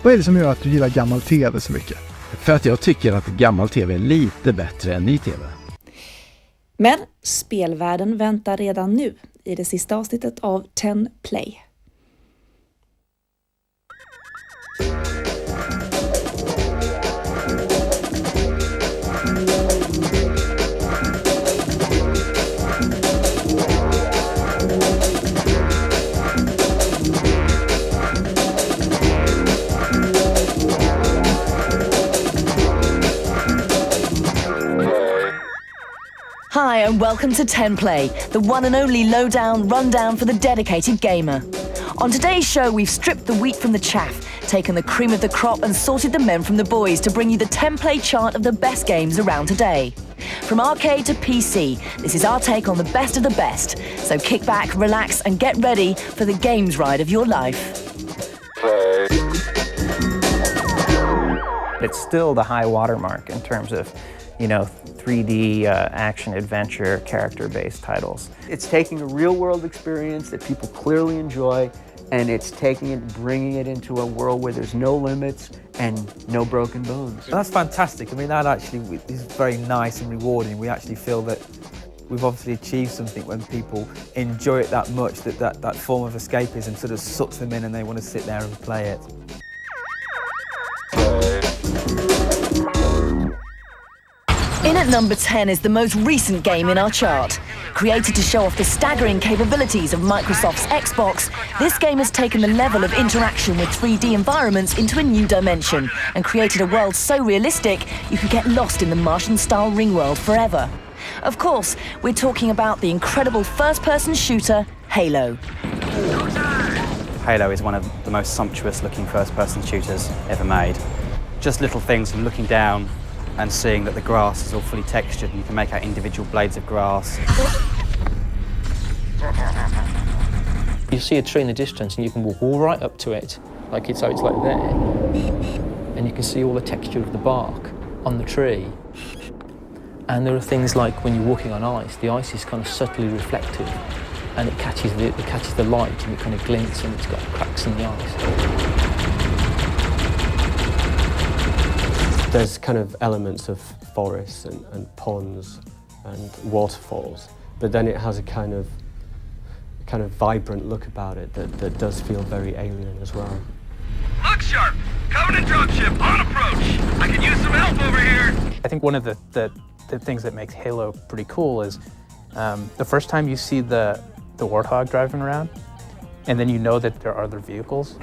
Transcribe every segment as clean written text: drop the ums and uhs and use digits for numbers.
Vad är det som gör att du gillar gammal tv så mycket? För att jag tycker att gammal tv är lite bättre än ny tv. Men spelvärlden väntar redan nu i det sista avsnittet av 10 Play. Hi and welcome to 10 Play, the one and only lowdown rundown for the dedicated gamer. On today's show, we've stripped the wheat from the chaff, taken the cream of the crop and sorted the men from the boys to bring you the 10 Play chart of the best games around today. From arcade to PC, this is our take on the best of the best. So kick back, relax and get ready for the games ride of your life. It's still the high watermark in terms of 3D action-adventure character-based titles. It's taking a real-world experience that people clearly enjoy, and it's taking it, bringing it into a world where there's no limits and no broken bones. That's fantastic. I mean, that actually is very nice and rewarding. We actually feel that we've obviously achieved something when people enjoy it that much, that form of escapism sort of sucks them in and they want to sit there and play it. In at number 10 is the most recent game in our chart. Created to show off the staggering capabilities of Microsoft's Xbox, this game has taken the level of interaction with 3D environments into a new dimension and created a world so realistic you could get lost in the Martian-style ring world forever. Of course, we're talking about the incredible first-person shooter, Halo. Halo is one of the most sumptuous-looking first-person shooters ever made. Just little things from looking down and seeing that the grass is all fully textured and you can make out individual blades of grass. You see a tree in the distance and you can walk all right up to it, so it's like there, and you can see all the texture of the bark on the tree. And there are things like when you're walking on ice, the ice is kind of subtly reflective and it catches the light and it kind of glints and it's got cracks in the ice. There's kind of elements of forests and ponds and waterfalls, but then it has a kind of vibrant look about it that does feel very alien as well. Look sharp! Covenant dropship on approach! I can use some help over here! I think one of the things that makes Halo pretty cool is the first time you see the Warthog driving around, and then you know that there are other vehicles,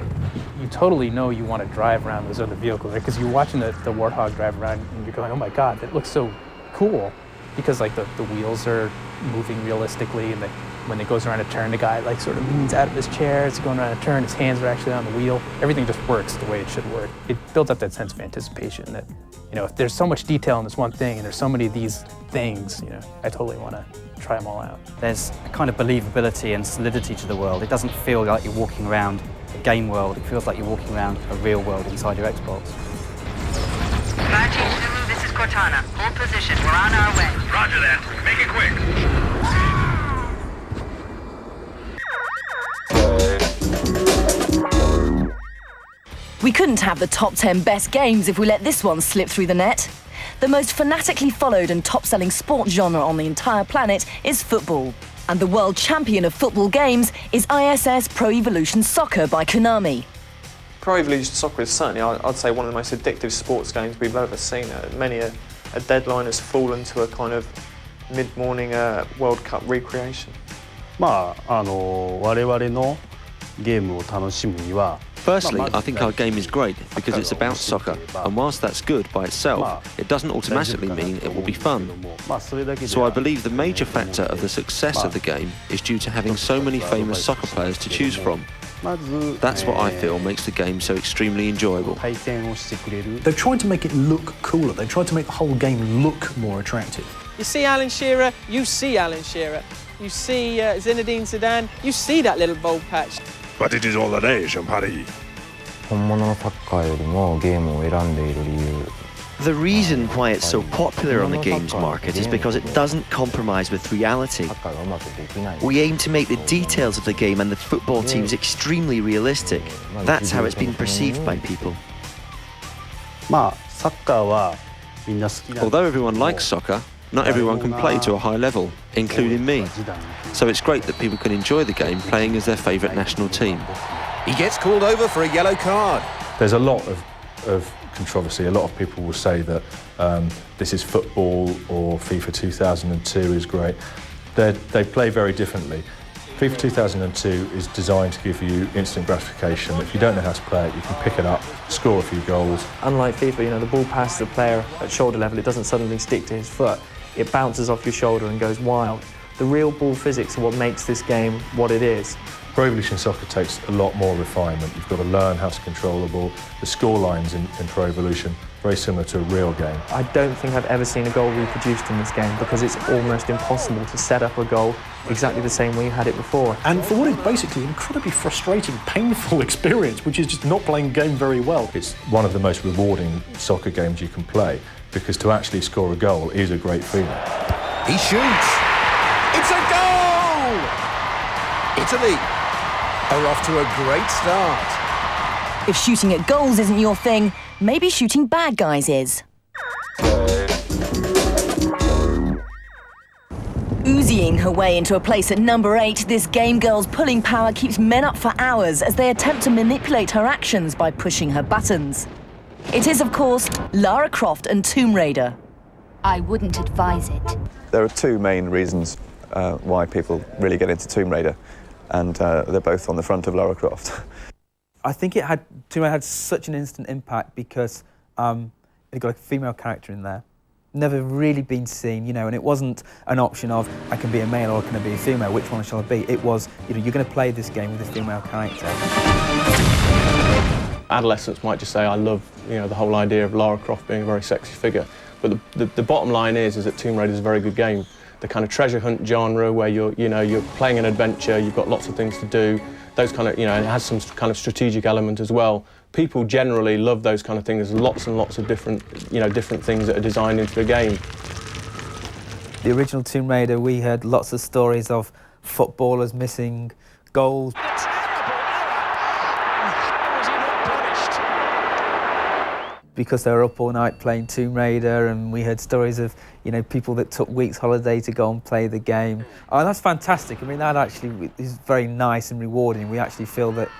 you totally know you want to drive around those other vehicles, right? Because you're watching the Warthog drive around and you're going, oh my God, that looks so cool. Because the wheels are moving realistically, and when it goes around a turn, the guy sort of leans out of his chair, it's going around a turn, his hands are actually on the wheel. Everything just works the way it should work. It builds up that sense of anticipation that, if there's so much detail in this one thing and there's so many of these things, I totally want to try them all out. There's a kind of believability and solidity to the world. It doesn't feel like you're walking around a game world. It feels like you're walking around a real world inside your Xbox. Fire Team Zulu, this is Cortana. Hold position. We're on our way. Roger that. Make it quick. We couldn't have the top 10 best games if we let this one slip through the net. The most fanatically followed and top-selling sport genre on the entire planet is football. And the world champion of football games is ISS Pro Evolution Soccer by Konami. Pro Evolution Soccer is certainly, I'd say, one of the most addictive sports games we've ever seen. Many a deadline has fallen to a kind of mid-morning World Cup recreation. 我々のゲームを楽しむには Firstly, I think our game is great because it's about soccer, and whilst that's good by itself, it doesn't automatically mean it will be fun. So I believe the major factor of the success of the game is due to having so many famous soccer players to choose from. That's what I feel makes the game so extremely enjoyable. They're trying to make it look cooler. They're trying to make the whole game look more attractive. You see Alan Shearer, you see Alan Shearer. You see Zinedine Zidane, you see that little bald patch. But it is all the nation, Paris. The reason why it's so popular on the games market is because it doesn't compromise with reality. We aim to make the details of the game and the football teams extremely realistic. That's how it's been perceived by people. Although everyone likes soccer, not everyone can play to a high level, including me. So it's great that people can enjoy the game playing as their favourite national team. He gets called over for a yellow card. There's a lot of controversy. A lot of people will say that this is football or FIFA 2002 is great. They play very differently. FIFA 2002 is designed to give you instant gratification. If you don't know how to play it, you can pick it up, score a few goals. Unlike FIFA, the ball passes the player at shoulder level. It doesn't suddenly stick to his foot. It bounces off your shoulder and goes wild. The real ball physics are what makes this game what it is. Pro Evolution Soccer takes a lot more refinement. You've got to learn how to control the ball. The score lines in Pro Evolution, very similar to a real game. I don't think I've ever seen a goal reproduced in this game because it's almost impossible to set up a goal exactly the same way you had it before. And for what is basically an incredibly frustrating, painful experience, which is just not playing the game very well. It's one of the most rewarding soccer games you can play because to actually score a goal is a great feeling. He shoots. It's a goal! Italy are off to a great start. If shooting at goals isn't your thing, maybe shooting bad guys is. Oozing her way into a place at number 8, this game girl's pulling power keeps men up for hours as they attempt to manipulate her actions by pushing her buttons. It is, of course, Lara Croft and Tomb Raider. I wouldn't advise it. There are two main reasons why people really get into Tomb Raider, and they're both on the front of Lara Croft. I think Tomb Raider had such an instant impact because it got a female character in there. Never really been seen, and it wasn't an option of I can be a male or can I be a female, which one shall I be? It was, you're going to play this game with a female character. Adolescents might just say, I love, the whole idea of Lara Croft being a very sexy figure. But the bottom line is that Tomb Raider is a very good game. The kind of treasure hunt genre where you're playing an adventure, you've got lots of things to do, those kind of, and it has some kind of strategic element as well. People generally love those kind of things. There's lots and lots of different, different things that are designed into a game. The original Tomb Raider, we heard lots of stories of footballers missing goals. Because they were up all night playing Tomb Raider, and we heard stories of, people that took weeks holiday to go and play the game. Oh, that's fantastic. I mean, that actually is very nice and rewarding. We actually feel that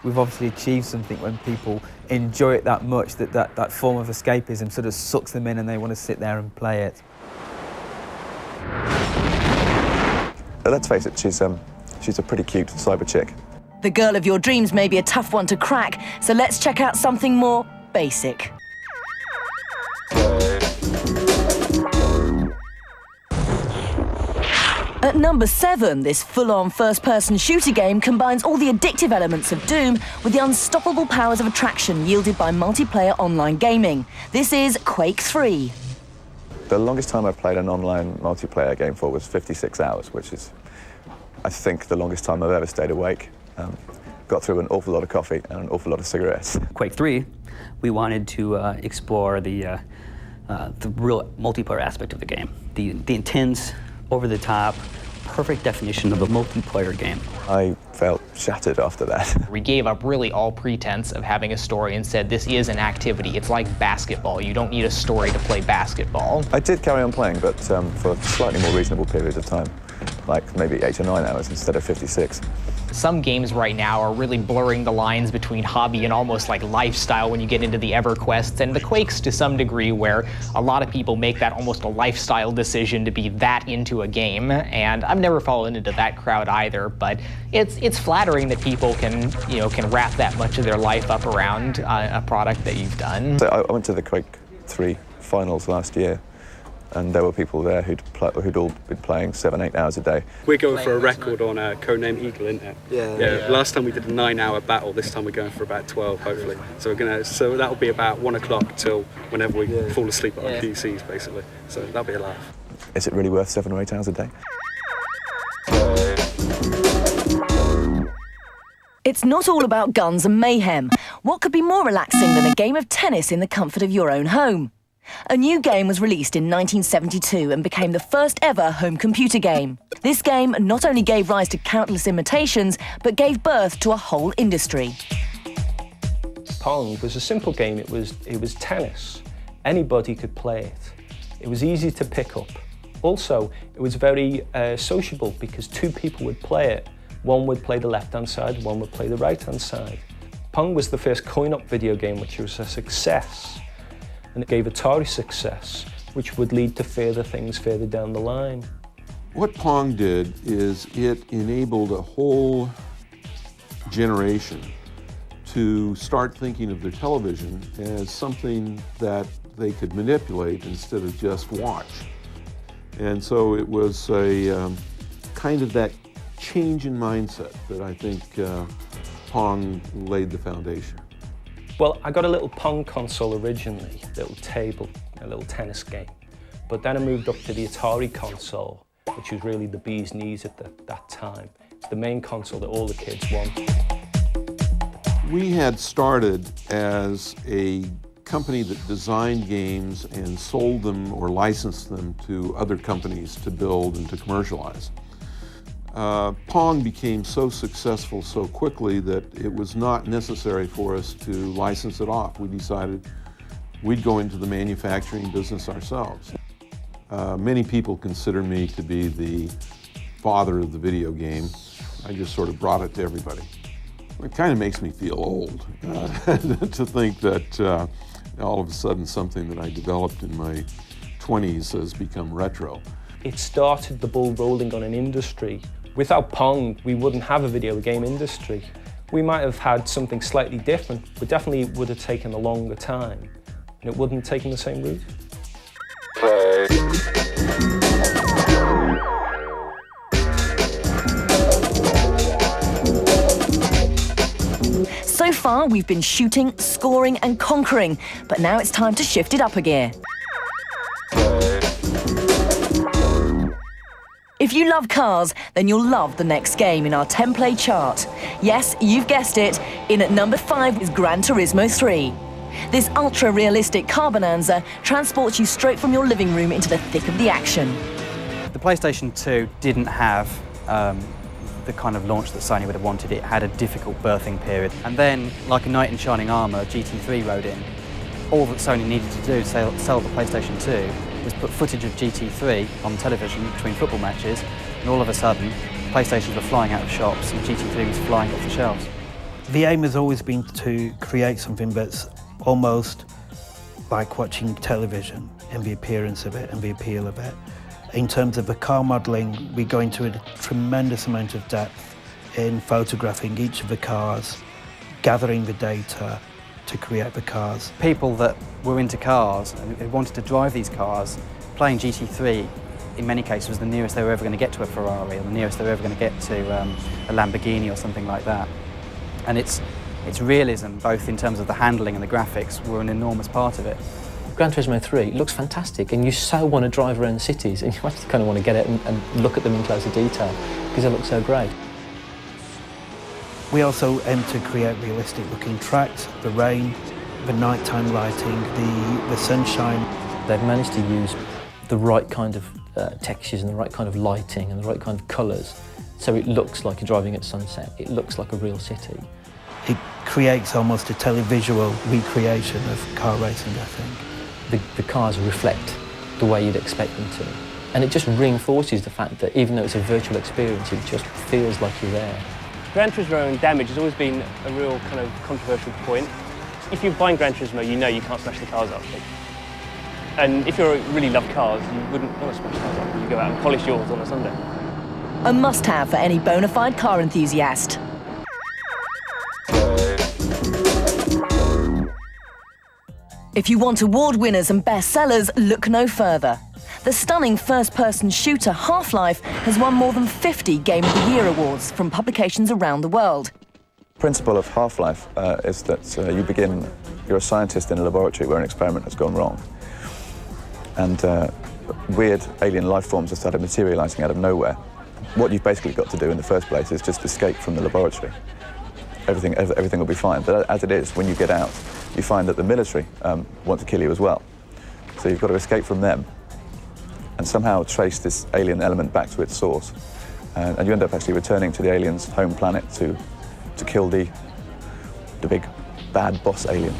we've obviously achieved something when people enjoy it that much, that form of escapism sort of sucks them in and they want to sit there and play it. Let's face it, she's a pretty cute cyber chick. The girl of your dreams may be a tough one to crack, so let's check out something more basic. At number 7, this full-on first-person shooter game combines all the addictive elements of Doom with the unstoppable powers of attraction yielded by multiplayer online gaming. This is Quake III. The longest time I've played an online multiplayer game for was 56 hours, which is, I think, the longest time I've ever stayed awake. Got through an awful lot of coffee and an awful lot of cigarettes. Quake III, we wanted to explore the real multiplayer aspect of the game. The intense, over-the-top, perfect definition of a multiplayer game. I felt shattered after that. We gave up really all pretense of having a story and said this is an activity. It's like basketball. You don't need a story to play basketball. I did carry on playing, but for slightly more reasonable periods of time, like maybe 8 or 9 hours instead of 56. Some games right now are really blurring the lines between hobby and almost like lifestyle when you get into the EverQuests and the Quakes to some degree, where a lot of people make that almost a lifestyle decision to be that into a game. And I've never fallen into that crowd either, but it's flattering that people can wrap that much of their life up around a product that you've done. So I went to the Quake III finals last year, and there were people there who'd all been playing 7-8 hours a day. We're going for a record on a codename Eagle, isn't it? Yeah. Last time we did a 9-hour battle. This time we're going for about 12, hopefully. So that'll be about 1 o'clock till whenever we fall asleep on our PCs, basically. So that'll be a laugh. Is it really worth 7 or 8 hours a day? It's not all about guns and mayhem. What could be more relaxing than a game of tennis in the comfort of your own home? A new game was released in 1972 and became the first ever home computer game. This game not only gave rise to countless imitations, but gave birth to a whole industry. Pong was a simple game. It was tennis. Anybody could play it. It was easy to pick up. Also, it was very sociable because two people would play it. One would play the left-hand side, one would play the right-hand side. Pong was the first coin-op video game which was a success, and it gave Atari success, which would lead to further things further down the line. What Pong did is it enabled a whole generation to start thinking of their television as something that they could manipulate instead of just watch. And so it was a kind of that change in mindset that I think Pong laid the foundation. Well, I got a little Pong console originally, a little table, a little tennis game. But then I moved up to the Atari console, which was really the bee's knees at that time. It's the main console that all the kids want. We had started as a company that designed games and sold them or licensed them to other companies to build and to commercialize. Pong became so successful so quickly that it was not necessary for us to license it off. We decided we'd go into the manufacturing business ourselves. Many people consider me to be the father of the video game. I just sort of brought it to everybody. It kind of makes me feel old to think that all of a sudden something that I developed in my 20s has become retro. It started the ball rolling on an industry. Without Pong, we wouldn't have a video game industry. We might have had something slightly different, but definitely it would have taken a longer time, and it wouldn't have taken the same route. So far, we've been shooting, scoring and conquering, but now it's time to shift it up a gear. If you love cars, then you'll love the next game in our 10-play chart. Yes, you've guessed it, in at number 5 is Gran Turismo 3. This ultra-realistic car bonanza transports you straight from your living room into the thick of the action. The PlayStation 2 didn't have the kind of launch that Sony would have wanted. It had a difficult birthing period. And then, like a knight in shining armour, GT3 rode in. All that Sony needed to do to sell the PlayStation 2 was put footage of GT3 on television between football matches, and all of a sudden, PlayStations were flying out of shops and GT3 was flying off the shelves. The aim has always been to create something that's almost like watching television and the appearance of it and the appeal of it. In terms of the car modelling, we go into a tremendous amount of depth in photographing each of the cars, gathering the data to create the cars. People that were into cars and who wanted to drive these cars, playing GT3 in many cases was the nearest they were ever going to get to a Ferrari or the nearest they were ever going to get to a Lamborghini or something like that. And its realism, both in terms of the handling and the graphics, were an enormous part of it. Gran Turismo 3 looks fantastic, and you so want to drive around the cities, and you actually kind of want to get it and look at them in closer detail because they look so great. We also aim to create realistic looking tracks, the rain, the nighttime lighting, the sunshine. They've managed to use the right kind of textures and the right kind of lighting and the right kind of colours, so it looks like you're driving at sunset. It looks like a real city. It creates almost a televisual recreation of car racing, I think. The cars reflect the way you'd expect them to. And it just reinforces the fact that even though it's a virtual experience, it just feels like you're there. Gran Turismo and damage has always been a real kind of controversial point. If you're buying Gran Turismo, you know you can't smash the cars up. And if you really love cars, you wouldn't want to smash cars up. You go out and polish yours on a Sunday. A must-have for any bona fide car enthusiast. If you want award winners and bestsellers, look no further. The stunning first-person shooter Half-Life has won more than 50 Game of the Year awards from publications around the world. The principle of Half-Life is that you're a scientist in a laboratory where an experiment has gone wrong. And weird alien life forms have started materializing out of nowhere. What you've basically got to do in the first place is just escape from the laboratory. Everything will be fine. But as it is, when you get out, you find that the military want to kill you as well. So you've got to escape from them and somehow trace this alien element back to its source. And you end up actually returning to the alien's home planet to kill the big bad boss alien.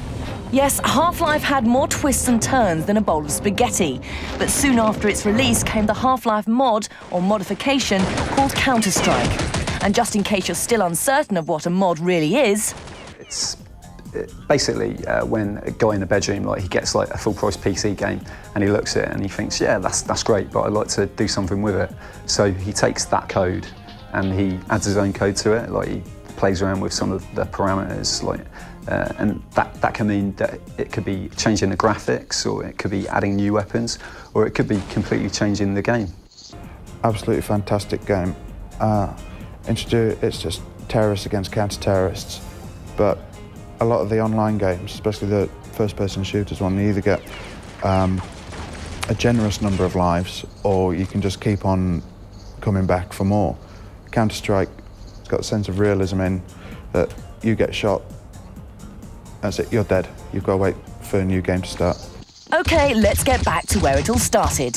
Yes, Half-Life had more twists and turns than a bowl of spaghetti, but soon after its release came the Half-Life mod, or modification, called Counter-Strike. And just in case you're still uncertain of what a mod really is... It's basically when a guy in a bedroom, like, he gets like a full-price PC game and he looks at it and he thinks, yeah, that's great, but I'd like to do something with it. So he takes that code and he adds his own code to it, like he plays around with some of the parameters, like, and that can mean that it could be changing the graphics, or it could be adding new weapons, or it could be completely changing the game. Absolutely fantastic game. It's just terrorists against counter-terrorists, but a lot of the online games, especially the first-person shooters one, you either get a generous number of lives, or you can just keep on coming back for more. Counter-Strike, it's got a sense of realism in that you get shot, that's it, you're dead. You've got to wait for a new game to start. OK, let's get back to where it all started.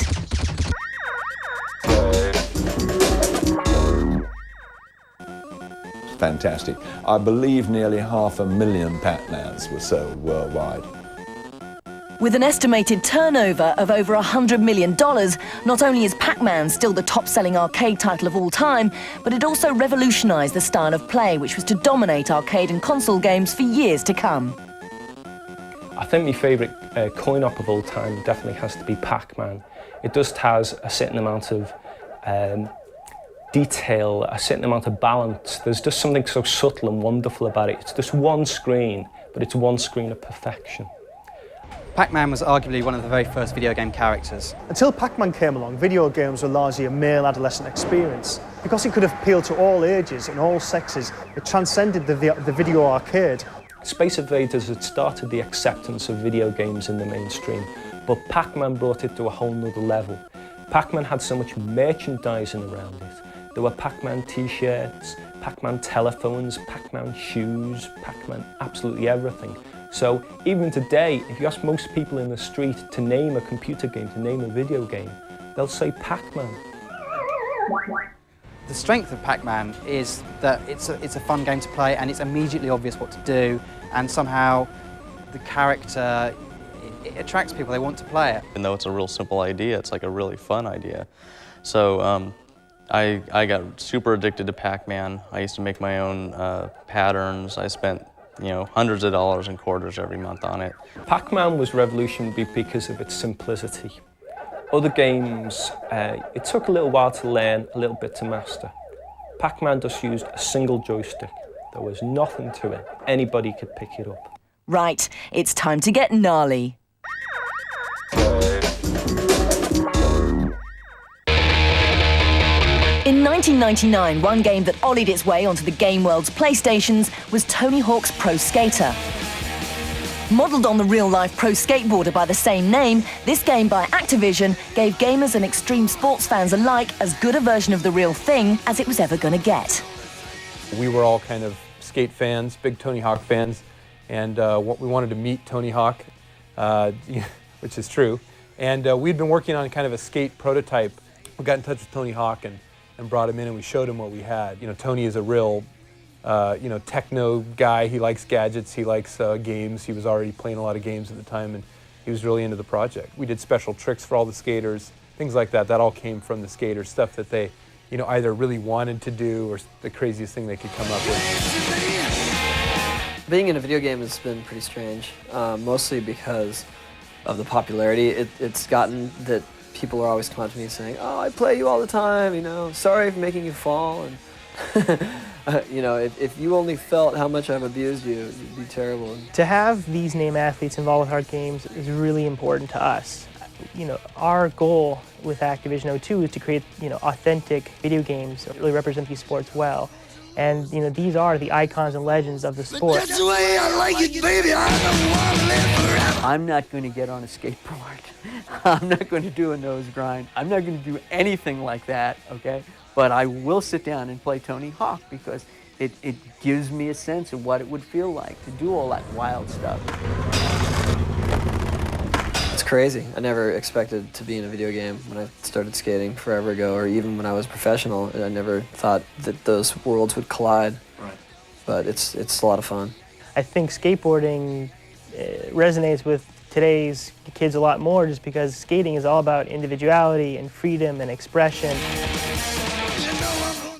Fantastic. I believe nearly 500,000 Pac-Mans were sold worldwide. With an estimated turnover of over $100 million, not only is Pac-Man still the top-selling arcade title of all time, but it also revolutionised the style of play, which was to dominate arcade and console games for years to come. I think my favourite coin-op of all time definitely has to be Pac-Man. It just has a certain amount of detail, a certain amount of balance. There's just something so subtle and wonderful about it. It's just one screen, but it's one screen of perfection. Pac-Man was arguably one of the very first video game characters. Until Pac-Man came along, video games were largely a male adolescent experience. Because it could appeal to all ages and all sexes, it transcended the video arcade. Space Invaders had started the acceptance of video games in the mainstream, but Pac-Man brought it to a whole nother level. Pac-Man had so much merchandising around it. There were Pac-Man t-shirts, Pac-Man telephones, Pac-Man shoes, Pac-Man absolutely everything. So even today, if you ask most people in the street to name a computer game, to name a video game, they'll say Pac-Man. The strength of Pac-Man is that it's a fun game to play and it's immediately obvious what to do, and somehow the character, it attracts people, they want to play it. Even though it's a real simple idea, it's like a really fun idea. So I got super addicted to Pac-Man. I used to make my own patterns. I spent hundreds of dollars and quarters every month on it. Pac-Man was revolutionary because of its simplicity. Other games, it took a little while to learn, a little bit to master. Pac-Man just used a single joystick. There was nothing to it. Anybody could pick it up. Right, it's time to get gnarly. In 1999, one game that ollied its way onto the game world's PlayStations was Tony Hawk's Pro Skater. Modelled on the real-life pro skateboarder by the same name, this game by Activision gave gamers and extreme sports fans alike as good a version of the real thing as it was ever going to get. We were all kind of skate fans, big Tony Hawk fans, and we wanted to meet Tony Hawk, which is true. And we'd been working on kind of a skate prototype. We got in touch with Tony Hawk and brought him in, and we showed him what we had. Tony is a real techno guy. He likes gadgets, he likes games. He was already playing a lot of games at the time, and he was really into the project. We did special tricks for all the skaters, things like that. That all came from the skaters, stuff that they either really wanted to do or the craziest thing they could come up with. Being in a video game has been pretty strange, mostly because of the popularity it's gotten, that people are always coming up to me saying, "Oh, I play you all the time, sorry for making you fall." And if you only felt how much I've abused you, it'd be terrible. To have these name athletes involved with our games is really important to us. Our goal with Activision O2 is to create, authentic video games that really represent these sports well. And, these are the icons and legends of the sport. That's the way I like it, baby. I don't want to live forever. I'm not going to get on a skateboard. I'm not going to do a nose grind. I'm not going to do anything like that, okay? But I will sit down and play Tony Hawk because it gives me a sense of what it would feel like to do all that wild stuff. It's crazy. I never expected to be in a video game when I started skating forever ago, or even when I was professional. I never thought that those worlds would collide. Right. But it's a lot of fun. I think skateboarding resonates with today's kids a lot more just because skating is all about individuality and freedom and expression.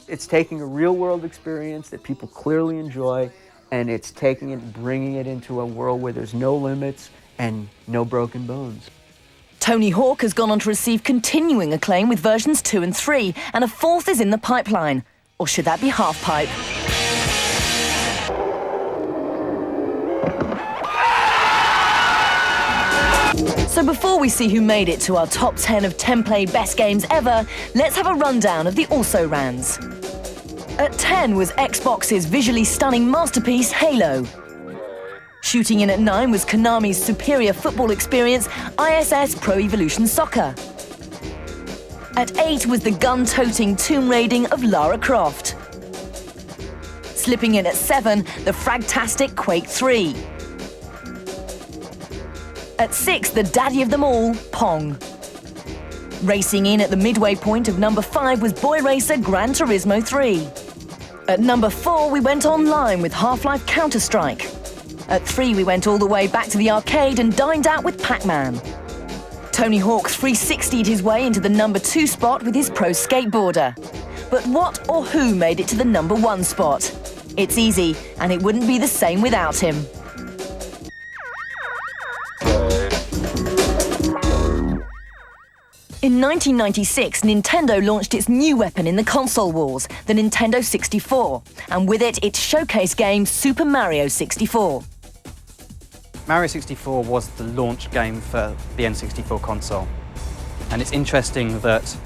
It's taking a real-world experience that people clearly enjoy, and it's taking it and bringing it into a world where there's no limits and no broken bones. Tony Hawk has gone on to receive continuing acclaim with versions 2 and 3, and a 4th is in the pipeline. Or should that be half-pipe? So before we see who made it to our top 10 of 10-play best games ever, let's have a rundown of the also-rans. At 10 was Xbox's visually stunning masterpiece, Halo. Shooting in at 9 was Konami's superior football experience, ISS Pro Evolution Soccer. At 8 was the gun-toting tomb raiding of Lara Croft. Slipping in at 7, the fragtastic Quake III. At 6, the daddy of them all, Pong. Racing in at the midway point of number 5 was boy racer Gran Turismo 3. At number 4, we went online with Half-Life Counter-Strike. At 3, we went all the way back to the arcade and dined out with Pac-Man. Tony Hawk 360'd his way into the number 2 spot with his pro skateboarder. But what or who made it to the number 1 spot? It's easy, and it wouldn't be the same without him. In 1996, Nintendo launched its new weapon in the console wars, the Nintendo 64, and with it, its showcase game, Super Mario 64. Mario 64 was the launch game for the N64 console. And it's interesting that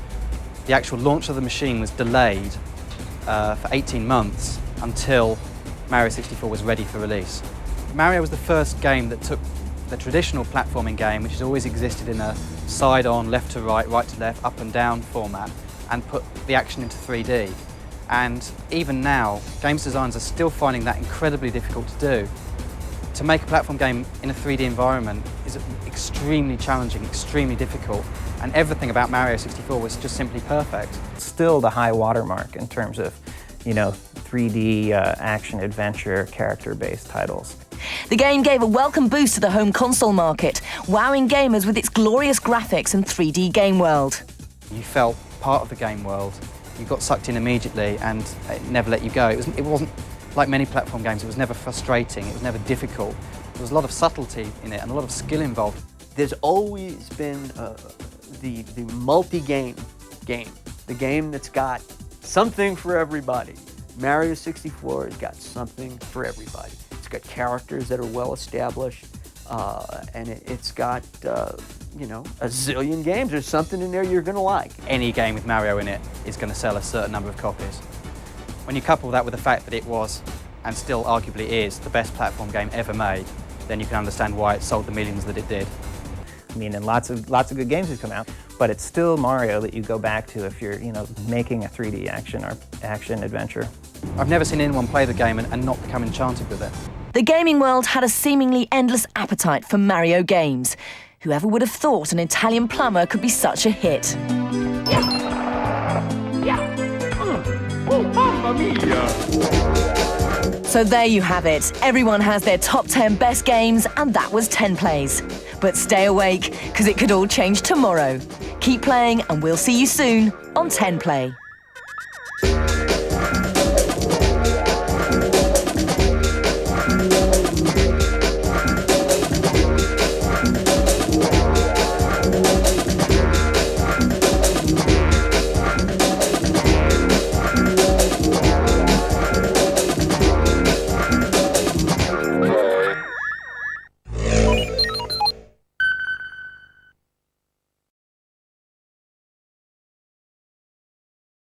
the actual launch of the machine was delayed for 18 months until Mario 64 was ready for release. Mario was the first game that took the traditional platforming game, which has always existed in a side-on, left to right, right to left, up and down format, and put the action into 3D. And even now, games designers are still finding that incredibly difficult to do. To make a platform game in a 3D environment is extremely challenging, extremely difficult, and everything about Mario 64 was just simply perfect. Still the high watermark in terms of, 3D action adventure character-based titles. The game gave a welcome boost to the home console market, wowing gamers with its glorious graphics and 3D game world. You felt part of the game world. You got sucked in immediately and it never let you go. It wasn't like many platform games, it was never frustrating, it was never difficult. There was a lot of subtlety in it and a lot of skill involved. There's always been the multi-game game, the game that's got something for everybody. Mario 64 has got something for everybody. It's got characters that are well established, and it's got, a zillion games. There's something in there you're going to like. Any game with Mario in it is going to sell a certain number of copies. When you couple that with the fact that it was, and still arguably is, the best platform game ever made, then you can understand why it sold the millions that it did. I mean, and lots of good games have come out, but it's still Mario that you go back to if you're, making a 3D action or action adventure. I've never seen anyone play the game and not become enchanted with it. The gaming world had a seemingly endless appetite for Mario games. Whoever would have thought an Italian plumber could be such a hit? Mamma mia! So there you have it. Everyone has their top 10 best games, and that was 10 plays. But stay awake, because it could all change tomorrow. Keep playing, and we'll see you soon on 10 Play.